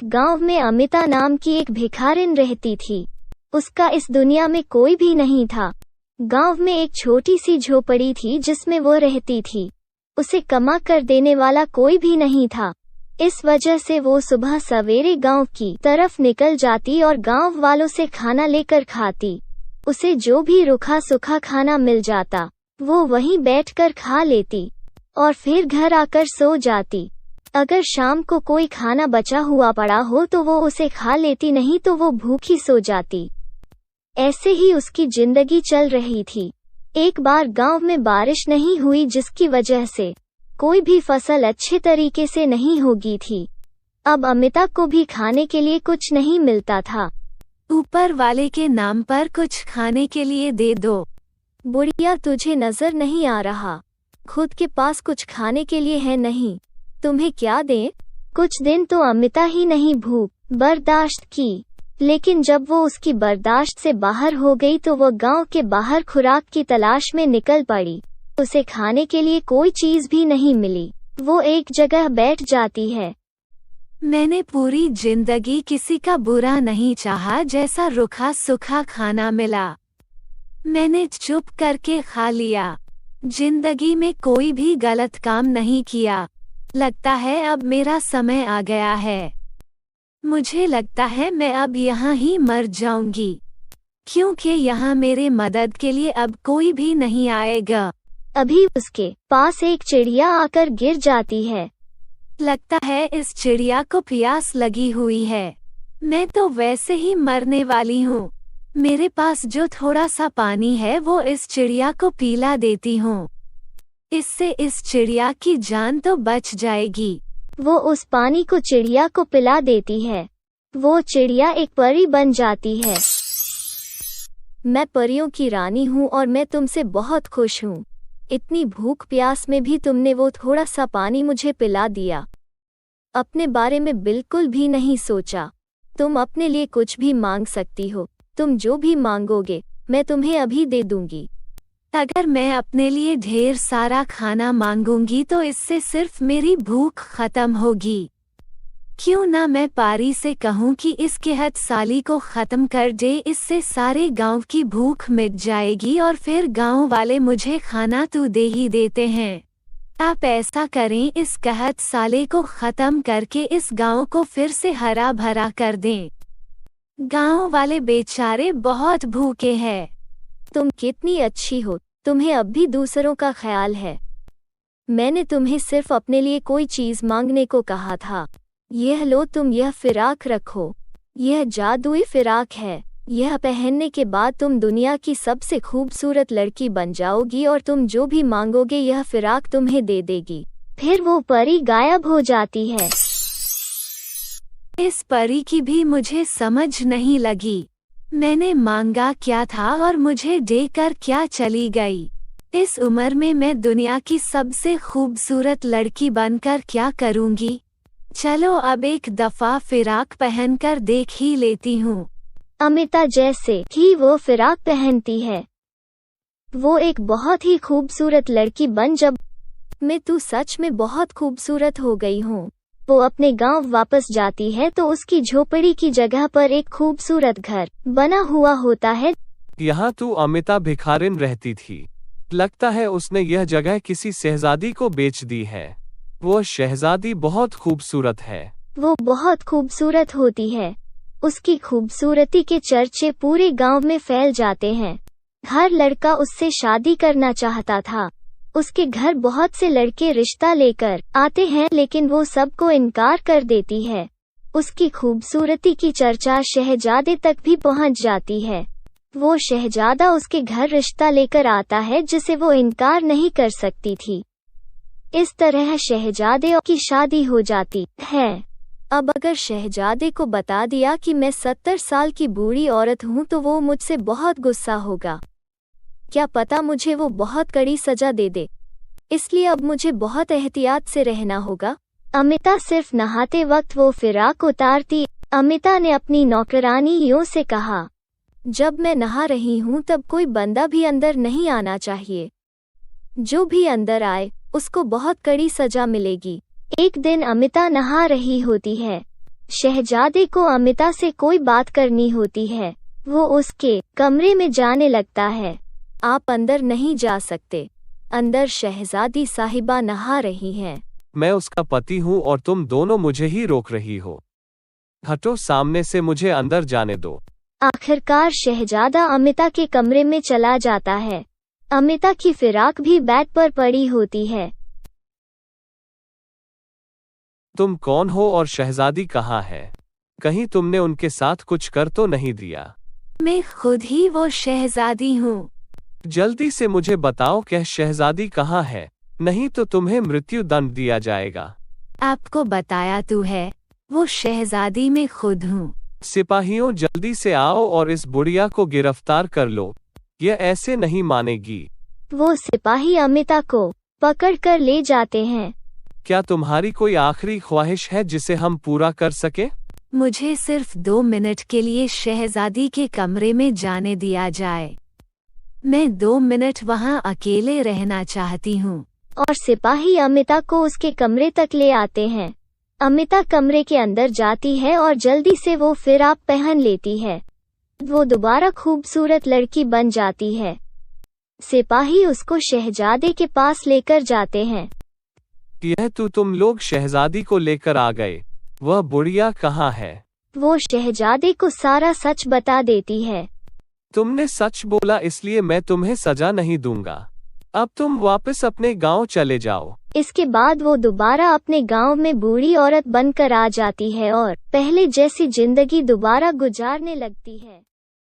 गांव में अमिता नाम की एक भिखारिन रहती थी। उसका इस दुनिया में कोई भी नहीं था। गांव में एक छोटी सी झोपड़ी थी जिसमें वो रहती थी। उसे कमा कर देने वाला कोई भी नहीं था। इस वजह से वो सुबह सवेरे गांव की तरफ निकल जाती और गांव वालों से खाना लेकर खाती। उसे जो भी रूखा सूखा खाना मिल जाता वो वहीं बैठकर खा लेती और फिर घर आकर सो जाती। अगर शाम को कोई खाना बचा हुआ पड़ा हो तो वो उसे खा लेती, नहीं तो वो भूखी सो जाती। ऐसे ही उसकी जिंदगी चल रही थी। एक बार गांव में बारिश नहीं हुई जिसकी वजह से कोई भी फसल अच्छे तरीके से नहीं होगी थी। अब अमिता को भी खाने के लिए कुछ नहीं मिलता था। ऊपर वाले के नाम पर कुछ खाने के लिए दे दो। बुढ़िया, तुझे नजर नहीं आ रहा? खुद के पास कुछ खाने के लिए है नहीं, तुम्हें क्या दें? कुछ दिन तो अमिता ही नहीं भूख बर्दाश्त की, लेकिन जब वो उसकी बर्दाश्त से बाहर हो गई तो वो गांव के बाहर खुराक की तलाश में निकल पड़ी। उसे खाने के लिए कोई चीज भी नहीं मिली। वो एक जगह बैठ जाती है। मैंने पूरी जिंदगी किसी का बुरा नहीं चाहा, जैसा रूखा सूखा खाना मिला मैंने चुप करके खा लिया। जिंदगी में कोई भी गलत काम नहीं किया। लगता है अब मेरा समय आ गया है। मुझे लगता है मैं अब यहाँ ही मर जाऊंगी, क्योंकि यहाँ मेरे मदद के लिए अब कोई भी नहीं आएगा। अभी उसके पास एक चिड़िया आकर गिर जाती है। लगता है इस चिड़िया को प्यास लगी हुई है। मैं तो वैसे ही मरने वाली हूँ। मेरे पास जो थोड़ा सा पानी है वो इस चिड़िया को पिला देती हूँ। इससे इस चिड़िया की जान तो बच जाएगी। वो उस पानी को चिड़िया को पिला देती है। वो चिड़िया एक परी बन जाती है। मैं परियों की रानी हूँ और मैं तुमसे बहुत खुश हूँ। इतनी भूख प्यास में भी तुमने वो थोड़ा सा पानी मुझे पिला दिया। अपने बारे में बिल्कुल भी नहीं सोचा। तुम अपने लिए कुछ भी मांग सकती हो। तुम जो भी मांगोगे मैं तुम्हें अभी दे दूंगी। अगर मैं अपने लिए ढेर सारा खाना मांगूंगी तो इससे सिर्फ मेरी भूख खत्म होगी। क्यों ना मैं पारी से कहूँ कि इस कहत साली को खत्म कर दे। इससे सारे गांव की भूख मिट जाएगी और फिर गांव वाले मुझे खाना तो दे ही देते हैं। आप ऐसा करें, इस कहत साले को खत्म करके इस गांव को फिर से हरा भरा कर दें। गांव वाले बेचारे बहुत भूखे हैं। तुम कितनी अच्छी हो, तुम्हें अब भी दूसरों का ख्याल है। मैंने तुम्हें सिर्फ अपने लिए कोई चीज मांगने को कहा था। यह लो, तुम यह फिराक रखो। यह जादुई फिराक है। यह पहनने के बाद तुम दुनिया की सबसे खूबसूरत लड़की बन जाओगी और तुम जो भी मांगोगे यह फिराक तुम्हें दे देगी। फिर वो परी गायब हो जाती है। इस परी की भी मुझे समझ नहीं लगी। मैंने मांगा क्या था और मुझे देकर क्या चली गई। इस उम्र में मैं दुनिया की सबसे खूबसूरत लड़की बनकर क्या करूंगी। चलो अब एक दफा फिराक पहनकर देख ही लेती हूँ। अमिता जैसे ही वो फिराक पहनती है, वो एक बहुत ही खूबसूरत लड़की बन जब मैं तू सच में बहुत खूबसूरत हो गई हूँ। वो अपने गांव वापस जाती है तो उसकी झोपड़ी की जगह पर एक खूबसूरत घर बना हुआ होता है। यहाँ तो अमिता भिखारिन रहती थी। लगता है उसने यह जगह किसी शहजादी को बेच दी है। वो शहजादी बहुत खूबसूरत है। वो बहुत खूबसूरत होती है। उसकी खूबसूरती के चर्चे पूरे गांव में फैल जाते हैं। हर लड़का उससे शादी करना चाहता था। उसके घर बहुत से लड़के रिश्ता लेकर आते हैं, लेकिन वो सबको इनकार कर देती है। उसकी खूबसूरती की चर्चा शहजादे तक भी पहुंच जाती है। वो शहजादा उसके घर रिश्ता लेकर आता है जिसे वो इनकार नहीं कर सकती थी। इस तरह शहजादे की शादी हो जाती है। अब अगर शहजादे को बता दिया कि मैं 70 साल की बूढ़ी औरत हूँ तो वो मुझसे बहुत गुस्सा होगा। क्या पता मुझे वो बहुत कड़ी सजा दे दे। इसलिए अब मुझे बहुत एहतियात से रहना होगा। अमिता सिर्फ नहाते वक्त वो फिराक उतारती। अमिता ने अपनी नौकरानियों से कहा, जब मैं नहा रही हूँ तब कोई बंदा भी अंदर नहीं आना चाहिए। जो भी अंदर आए उसको बहुत कड़ी सजा मिलेगी। एक दिन अमिता नहा रही होती है। शहजादे को अमिता से कोई बात करनी होती है। वो उसके कमरे में जाने लगता है। आप अंदर नहीं जा सकते। अंदर शहजादी साहिबा नहा रही हैं। मैं उसका पति हूँ और तुम दोनों मुझे ही रोक रही हो। हटो सामने से, मुझे अंदर जाने दो। आखिरकार शहजादा अमिता के कमरे में चला जाता है। अमिता की फिराक भी बेड पर पड़ी होती है। तुम कौन हो और शहजादी कहाँ है? कहीं तुमने उनके साथ कुछ कर तो नहीं दिया? मैं खुद ही वो शहजादी हूँ। जल्दी से मुझे बताओ कि शहजादी कहाँ है, नहीं तो तुम्हें मृत्यु दंड दिया जाएगा। आपको बताया तो है, वो शहजादी मैं खुद हूँ। सिपाहियों जल्दी से आओ और इस बुढ़िया को गिरफ्तार कर लो, ये ऐसे नहीं मानेगी। वो सिपाही अमिता को पकड़ कर ले जाते हैं। क्या तुम्हारी कोई आखिरी ख्वाहिश है जिसे हम पूरा कर सके? मुझे सिर्फ 2 मिनट के लिए शहजादी के कमरे में जाने दिया जाए। मैं 2 मिनट वहाँ अकेले रहना चाहती हूँ। और सिपाही अमिता को उसके कमरे तक ले आते हैं। अमिता कमरे के अंदर जाती है और जल्दी से वो फिराक पहन लेती है। वो दोबारा खूबसूरत लड़की बन जाती है। सिपाही उसको शहजादे के पास लेकर जाते हैं। यह तो तुम लोग शहजादी को लेकर आ गए, वह बुढ़िया कहाँ है? वो शहजादे को सारा सच बता देती है। तुमने सच बोला, इसलिए मैं तुम्हें सजा नहीं दूंगा। अब तुम वापस अपने गांव चले जाओ। इसके बाद वो दोबारा अपने गांव में बूढ़ी औरत बनकर आ जाती है और पहले जैसी जिंदगी दोबारा गुजारने लगती है।